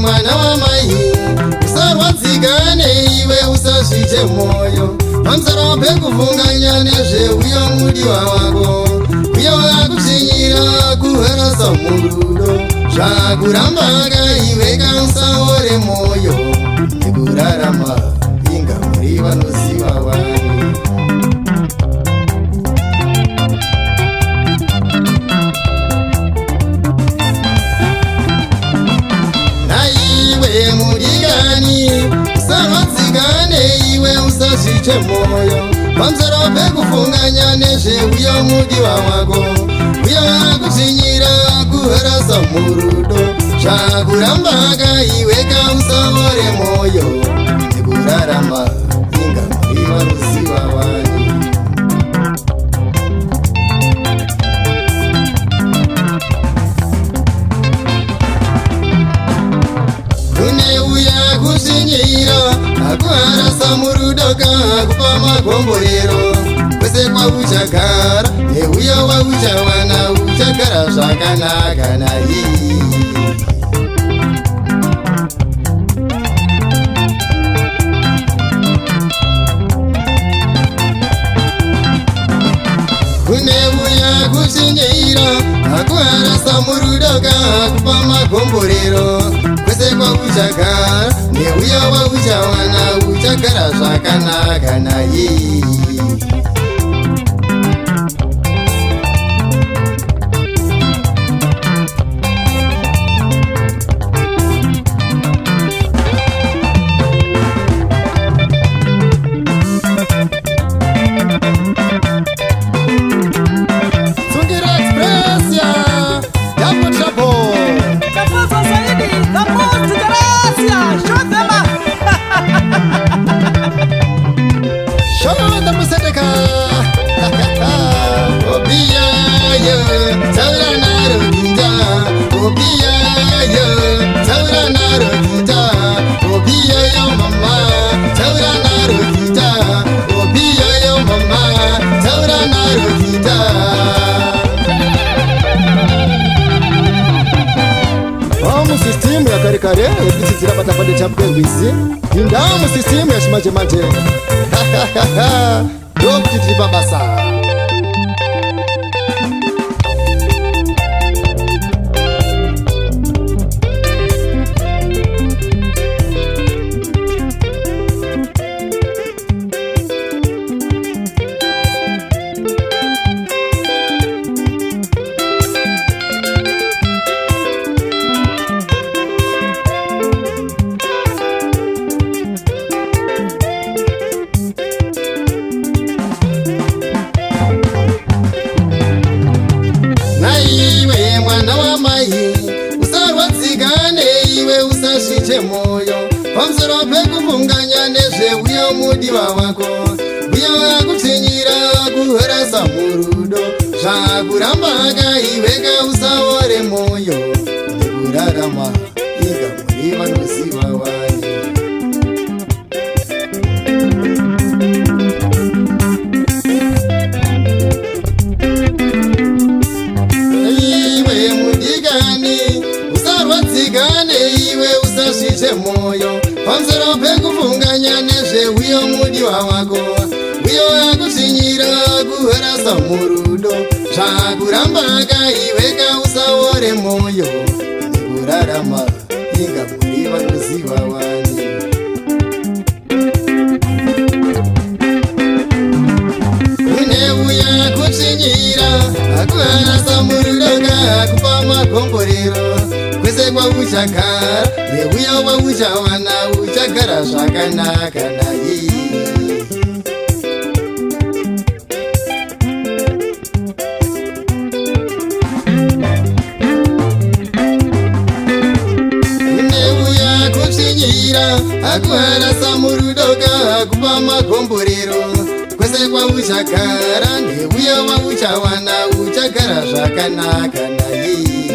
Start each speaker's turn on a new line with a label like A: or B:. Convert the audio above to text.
A: mwana wamai, usarwadzika neiwe usazvite mwoyo. Pamusoro pekuvhunganya nezveuyo mudiwa wako, uyo wakuchinyira kuharasa murudo. Zvakuramba akaiweka usaore mwoyo, nekurarama inga muri vanoziva wani. Naiwe mudigani, usarwadzika neiwe usazvite mwoyo. Pamusoro pekuvhunganya nezveuyo mudiwa wako, uyo wakuchinyira kuharasa murudo. Zvakuramba akaiweka usaore mwoyo, nekurarama inga muri vanoziva wani. Kune uya kushinyira akuharasa murudo kakupa magomborero. Kwese kwauchagara neuyo wauchawana uchagara zvakanaka naye. Kune uya kushinyira akuharasa murudo kakupa magomborero. Kwese kwauchagara neuyo wauchawana uchagara zvakanaka naye.
B: Sistimu ya kare yekudzidzira patapande chapwengwizi indamu sistimu yachimanje-manje ndokuti tiri pabasa.
A: Naiwe mwana wamai, usarwadzika neiwe usazvite mwoyo. Pamusoro pekuvhunganya nezveuyo mudiwa wako, uyo akuchinyira kuharasa murudo. Zvakuramba akaiweka usaore mwoyo, nekurarama inga muri vanoziva wani. Naiwe mudigani, usarwadzika neiwe usazvite mwoyo. Pamusoro pekuvhunganya nezveuyo mudiwa wako, uyo akuchinyira kuharasa murudo. Zvakuramba akaiweka usaore mwoyo, nekurarama inga muri vanoziva wani. Kune uya kuchinyira akuharasa murudo kakupa magomborero. Kwese kwauchagara neuyo wauchawana uchagara zvakanaka naye. Akuharasa murudo kakupa magomborero. Kwese kwauchagara neuyo wauchawana uchagara zvakanaka naye.